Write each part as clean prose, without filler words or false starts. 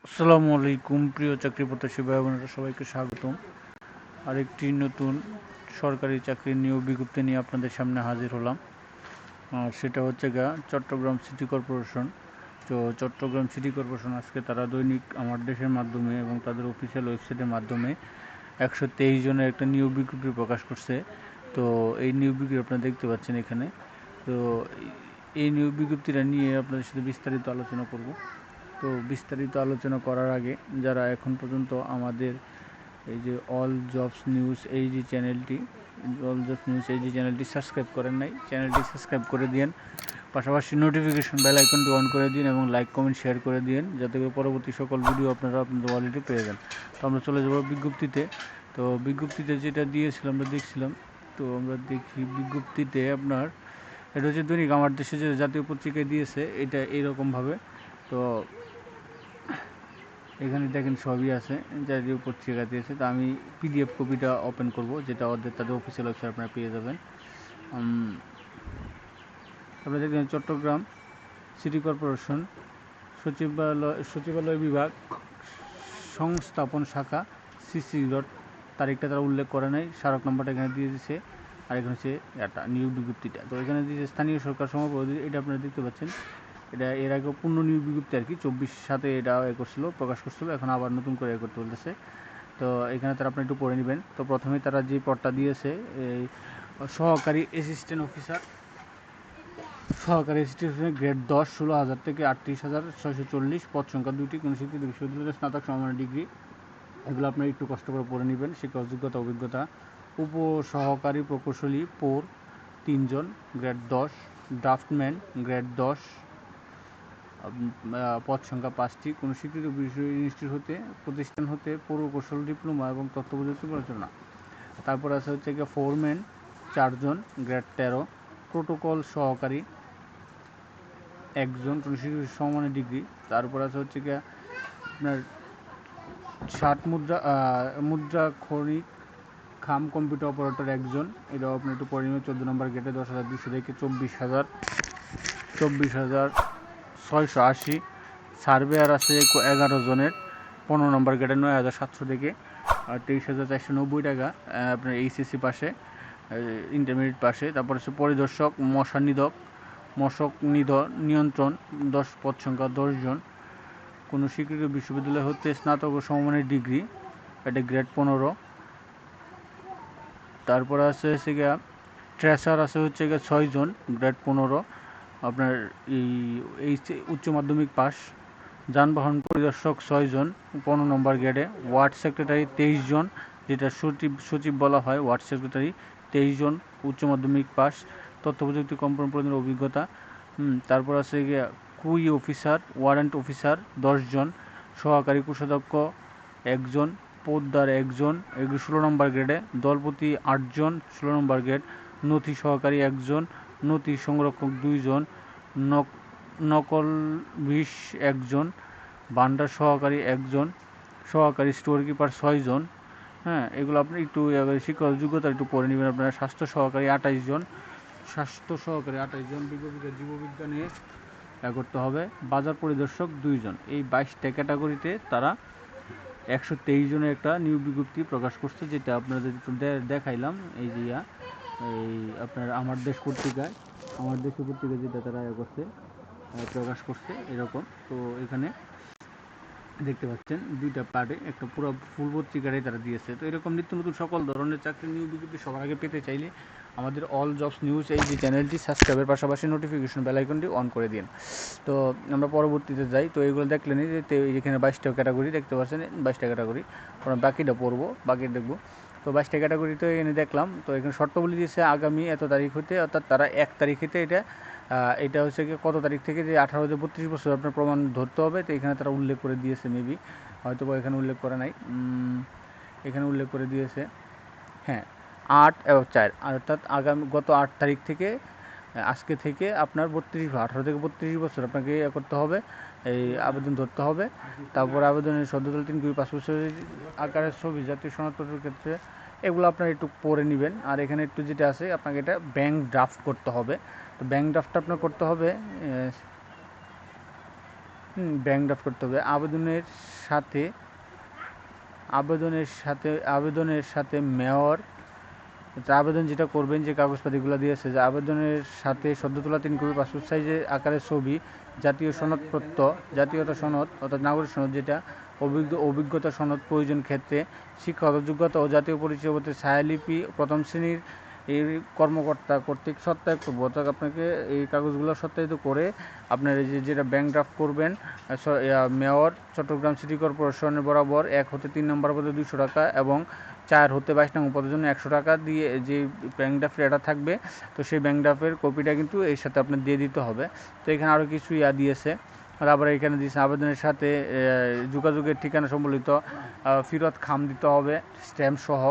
আসসালামু আলাইকুম প্রিয় চাকরি প্রত্যাশী ভাই বোনেরা, সবাইকে স্বাগতম। আরেকটি নতুন সরকারি চাকরির নিয়োগ বিজ্ঞপ্তি নিয়ে আপনাদের সামনে হাজির হলাম। আর সেটা হচ্ছে চট্টগ্রাম সিটি কর্পোরেশন। তো চট্টগ্রাম সিটি কর্পোরেশন আজকে তারা দৈনিক আমার দেশের মাধ্যমে এবং তাদের অফিসিয়াল ওয়েবসাইটের মাধ্যমে 123 জনের একটা নিয়োগ বিজ্ঞপ্তি প্রকাশ করছে। তো এই নিয়োগ বিজ্ঞপ্তি আপনারা দেখতে পাচ্ছেন এখানে। তো এই নিয়োগ বিজ্ঞপ্তিটা নিয়ে আপনাদের সাথে বিস্তারিত আলোচনা করব। তো বিস্তারিত আলোচনা করার আগে যারা এখন পর্যন্ত আমাদের এই যে অল জবস নিউজ এইচডি চ্যানেলটি সাবস্ক্রাইব করেন নাই, চ্যানেলটি সাবস্ক্রাইব করে দিন। পাশাপাশি নোটিফিকেশন বেল আইকনটি অন করে দিন এবং লাইক কমেন্ট শেয়ার করে দিন, যাতে করে পরবর্তী সকল ভিডিও আপনারা আপনাদের ওয়ালেটে পেয়ে যান। তো আমরা চলে যাব বিজ্ঞপ্তিতে। তো বিজ্ঞপ্তিতে যেটা দিয়েছিলাম আমরা দেখছিলাম। তো আমরা দেখি বিজ্ঞপ্তিতে আপনার এটা হচ্ছে দৈনিক আমার দেশে যে জাতীয় পত্রিকায় দিয়েছে, এটা এইরকমভাবে। তো এখানে দেখেন সবই আছে, জাতীয় পত্রিকা দিয়েছে। তো আমি পিডিএফ কপিটা ওপেন করব, যেটা তাদের অফিসিয়াল ওয়েবসাইট আপনারা পেয়ে যাবেন। আপনারা দেখবেন চট্টগ্রাম সিটি কর্পোরেশন সচিবালয় বিভাগ সংস্থাপন শাখা সিসি ডট, তারিখটা তারা উল্লেখ করে নাই, স্মারক নম্বরটা এখানে দিয়ে দিয়েছে। আর এখানে হচ্ছে একটা নিয়োগ বিজ্ঞপ্তিটা। তো এখানে দিয়েছে স্থানীয় সরকার সমাপতি, এটা আপনারা দেখতে পাচ্ছেন। এটা এর আগে পূর্ণ নিয়োগ বিজ্ঞপ্তি আর কি 24 এটা করছিল, প্রকাশ করছিল, এখন আবার নতুন করে করতে বলতেছে। তো এখানে তারা আপনি একটু পড়ে নেবেন। তো প্রথমে তারা যে পদটা দিয়েছে, এই সহকারী অ্যাসিস্ট্যান্ট অফিসার, গ্রেড 10, 16,000 থেকে 38,640, পদ সংখ্যা 2টি, কোন স্বীকৃত বিশ্ববিদ্যালয়ের স্নাতক সমমানের ডিগ্রি। এগুলো আপনার একটু কষ্ট করে পড়ে নেবেন। শিক্ষা যোগ্যতা অভিজ্ঞতা: উপ সহকারী প্রকৌশলী 3 জন, গ্রেড 10, ড্রাফটম্যান গ্রেড 10, পদ সংখ্যা 5টি, কোনো স্বীকৃত ইনস্টিটিউট প্রতিষ্ঠান হতে প্রকৌশল ডিপ্লোমা এবং তথ্য প্রযুক্তি পরিচালনা। তারপর আছে হচ্ছে ফোরম্যান 4 জন, গ্রেড 13, প্রোটোকল সহকারী 1 জন, কোনো স্বীকৃত সমমানের ডিগ্রি। তারপর আছে হচ্ছে আপনার 60 মুদ্রা খনিক খাম কম্পিউটার অপারেটর 1 জন, এটাও আপনি একটু পড়ে নেবেন। 14 নম্বর গেটে 10,200 থেকে 24,680। সার্ভেয়ার আছে 11 জনের, 15 নম্বর গেটে 9,700 থেকে, আর 23,490 টাকা আপনার এইচএসসি পাশে, ইন্টারমিডিয়েট পাশে। তারপর হচ্ছে পরিদর্শক মশক নিয়ন্ত্রণ 10, পদ সংখ্যা 10 জন, কোনো স্বীকৃত বিশ্ববিদ্যালয় হতে স্নাতক ও সমমানের ডিগ্রি, এটা গ্রেড 15। তারপরে আছে ট্রেসার আছে হচ্ছে 6 জন, গ্রেড 15, আপনার এই উচ্চ মাধ্যমিক পাস। যানবাহন পরিদর্শক 6 জন, 15 নম্বর গ্রেডে। ওয়ার্ড সেক্রেটারি 23 জন, যেটা সচিব বলা হয়, ওয়ার্ড সেক্রেটারি 23 জন, উচ্চ মাধ্যমিক পাস, তথ্য প্রযুক্তি কম্পিউটার অভিজ্ঞতা। তারপর আছে কুই অফিসার, ওয়ারেন্ট অফিসার 10 জন, সহকারী কোষাধ্যক্ষ 1 জন, পোদ্দার 1 জন, এগুলো 16 নম্বর গ্রেডে। দলপতি 8 জন, 16 নম্বর গ্রেড। নথি সহকারী 1 জন, নথি সংরক্ষক 2 জন, নকল 20 1 জন, ভান্ডার সহকারী 1 জন, সহকারী স্টোর কিপার 6 জন। হ্যাঁ, এগুলো আপনি একটু শিক্ষা যোগ্যতা একটু পড়ে নেবেন। আপনার স্বাস্থ্য সহকারী 28 জন, জীববিজ্ঞানে করতে হবে। বাজার পরিদর্শক 2 জন। এই 22টা ক্যাটাগরিতে তারা 123 জনের একটা নিয়োগ বিজ্ঞপ্তি প্রকাশ করছে, যেটা আপনাদের দেখাইলাম। এই যে এই আপনার আমার দেশের পত্রিকায় যেটা তারা করছে, প্রকাশ করছে এরকম। তো এখানে দেখতে পাচ্ছেন 2টা পার্টে একটা পুরো ফুল পত্রিকাটাই তারা দিয়েছে। তো এরকম নিত্য নতুন সকল ধরনের চাকরি নিয়োগ বিজ্ঞপ্তি সবার আগে পেতে চাইলে আমাদের অল জবস নিউজ এই যে চ্যানেলটি সাবস্ক্রাইবের পাশাপাশি নোটিফিকেশন বেল আইকনটি অন করে দিন। তো আমরা পরবর্তীতে যাই। তো এগুলো দেখলেনি যে এখানে 22টা ক্যাটাগরি দেখতে পাচ্ছেন, 22টা ক্যাটাগরি। আমরা বাকিটা পড়বো, বাকি দেখবো। তো 22টা ক্যাটাগরিতে এনে দেখলাম। তো এখানে শর্তাবলী দিয়েছে আগামী এত তারিখ হতে, অর্থাৎ তারা 1 তারিখ হতে এটা হচ্ছে কত তারিখ থেকে, যে 18 থেকে 32 বছর আপনার প্রমাণ ধরতে হবে। তো এখানে তারা উল্লেখ করে দিয়েছে, মেবি হয়তো বা এখানে উল্লেখ করে নাই, এখানে উল্লেখ করে দিয়েছে। হ্যাঁ, 8 এবং 4, অর্থাৎ গত 8 তারিখ থেকে আজকে থেকে আপনার 18 থেকে 32 বছর আপনাকে করতে হবে, এই আবেদন ধরতে হবে। তারপর আবেদনের সদ্যতল 3 কপি পাসপোর্ট আকারের ছবি, জাতীয় সনদপত্রের ক্ষেত্রে এগুলো আপনার একটু পড়ে নেবেন। আর এখানে একটু যেটা আছে, আপনাকে এটা ব্যাংক ড্রাফট করতে হবে। তো ব্যাংক ড্রাফটটা আপনার করতে হবে ব্যাংক ড্রাফট করতে হবে। সাথে আবেদনের সাথে মেয়র আবেদন যেটা করবেন, যে কাগজপাতিগুলো দিয়েছে, যে আবেদনের সাথে সদ্য তোলা 3 কপি পাসপোর্ট সাইজের আকারের ছবি, জাতীয়তা সনদ অর্থাৎ নাগরিক সনদ, যেটা অভিজ্ঞতা সনদ প্রয়োজন ক্ষেত্রে, শিক্ষাগত যোগ্যতা ও জাতীয় পরিচয়পত্রের ছায়ালিপি প্রথম শ্রেণীর এই কর্মকর্তা কর্তৃক সত্যায়িত করবো। অর্থাৎ আপনাকে এই কাগজগুলো সত্যায়িত করে আপনার এই যেটা ব্যাংক ড্রাফট করবেন, মেয়র চট্টগ্রাম সিটি কর্পোরেশনের বরাবর 1 হতে 3 নম্বর পদে 200 টাকা এবং 4 হতে 22 নম্বর পদের জন্য 100 টাকা দিয়ে যে ব্যাংক ড্রাফট এটা থাকবে, তো সেই ব্যাংক ড্রাফটের কপিটা কিন্তু এর সাথে আপনার দিয়ে দিতে হবে। তো এখানে আরও কিছু দিয়েছে। তারপরে এখানে দিয়েছে আবেদনের সাথে যোগাযোগের ঠিকানা সম্বলিত ফিরত খাম দিতে হবে স্ট্যাম্প সহ।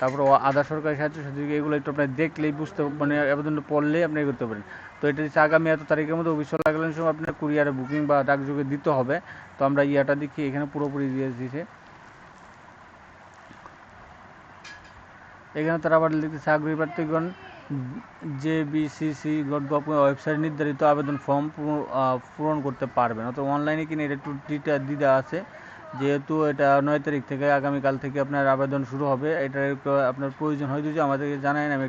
তারপর আধা সরকারি সাহায্য সার্টিফিকেট, এগুলো একটু আপনার দেখলেই বুঝতে, মানে আবেদনটা পড়লেই আপনি করতে পারেন। তো এটা হচ্ছে আগামী এত তারিখের মধ্যে অফিস চলাকালীন সময় আপনার কুরিয়ারে বুকিং বা ডাকযোগে দিতে হবে। তো আমরা দেখি এখানে পুরোপুরি দিয়ে দিয়েছে। এখানে তারা আবার লিখেছে আগ্রহী প্রার্থীগণ jbcc.gov ওয়েবসাইট নির্ধারিত আবেদন ফর্ম পূরণ করতে পারবেন। অর্থাৎ অনলাইনে কিনে এটা একটু দিতে আছে, যেহেতু এটা 9 তারিখ থেকে আগামীকাল থেকে আপনার আবেদন শুরু হবে। এটা আপনার প্রয়োজন হয় যদি আমাদেরকে জানান, আমি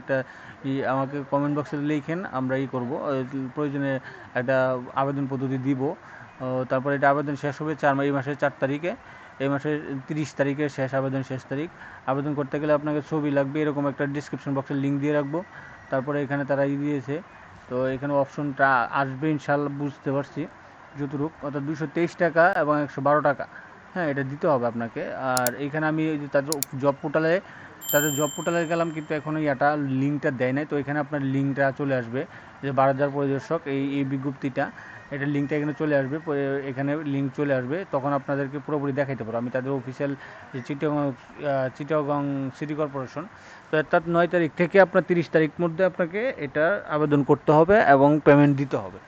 আমাকে কমেন্ট বক্সে লিখেন, আমরা করব, প্রয়োজনে একটা আবেদন পদ্ধতি দিব। তারপর এটা আবেদন শেষ হবে এই মাসের 4 তারিখে, এই মাসের 30 তারিখে শেষ তারিখ। আবেদন করতে গেলে আপনাকে ছবি লাগবে, এরকম একটা ডিসক্রিপশন বক্সে লিঙ্ক দিয়ে রাখবো। তারপরে এখানে তারা দিয়েছে, তো এখানে অপশনটা আসবে ইনশাল্লাহ, বুঝতে পারছি যতটুকু, অর্থাৎ 223 টাকা এবং 112 টাকা, হ্যাঁ এটা দিতে হবে আপনাকে। আর এখানে আমি তাদের জব পোর্টালে গেলাম, কিন্তু এখন লিঙ্কটা দেয় নাই। তো এখানে আপনার লিঙ্কটা চলে আসবে, যে বাজার পরিদর্শক এই বিজ্ঞপ্তিটা, এটা লিঙ্কটা এখানে চলে আসবে, এখানে লিঙ্ক চলে আসবে, তখন আপনাদেরকে পুরোপুরি দেখাইতে পারবো আমি তাদের অফিসিয়াল যে চিটাগং সিটি কর্পোরেশন। তো অর্থাৎ 9 তারিখ থেকে আপনার 30 তারিখ মধ্যে আপনাকে এটা আবেদন করতে হবে এবং পেমেন্ট দিতে হবে।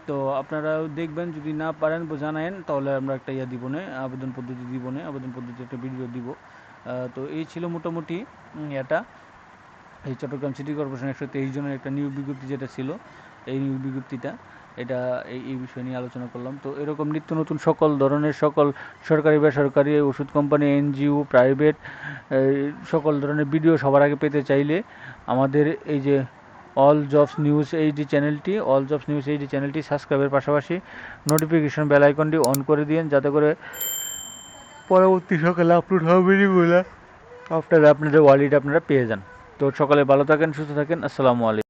তো আপনারা দেখবেন, যদি না পারেন জানায়েন, তাহলে আমরা একটা দিব না, আবেদন পদ্ধতি একটা ভিডিও দিব। তো এই ছিল মোটামুটি এই চট্টগ্রাম সিটি কর্পোরেশন 123 জনের একটা নিয়োগ বিজ্ঞপ্তি যেটা ছিল, এই নিয়োগ বিজ্ঞপ্তিটা, এটা এই বিষয় নিয়ে আলোচনা করলাম। তো এরকম নিত্য নতুন সকল সরকারি বেসরকারি ওষুধ কোম্পানি, এনজিও, প্রাইভেট, সকল ধরনের ভিডিও সবার আগে পেতে চাইলে আমাদের এই যে অল জবস নিউজ এইচডি চ্যানেলটি সাবস্ক্রাইবের পাশাপাশি নোটিফিকেশন বেল আইকনটি অন করে দিন, যাতে করে পরবর্তী সকালে আপলোড হওয়া ভিডিওগুলো আপনাদের ওয়ালেটে আপনারা পেয়ে যান। তো সকালে ভালো থাকেন, সুস্থ থাকেন, আসসালামু আলাইকুম।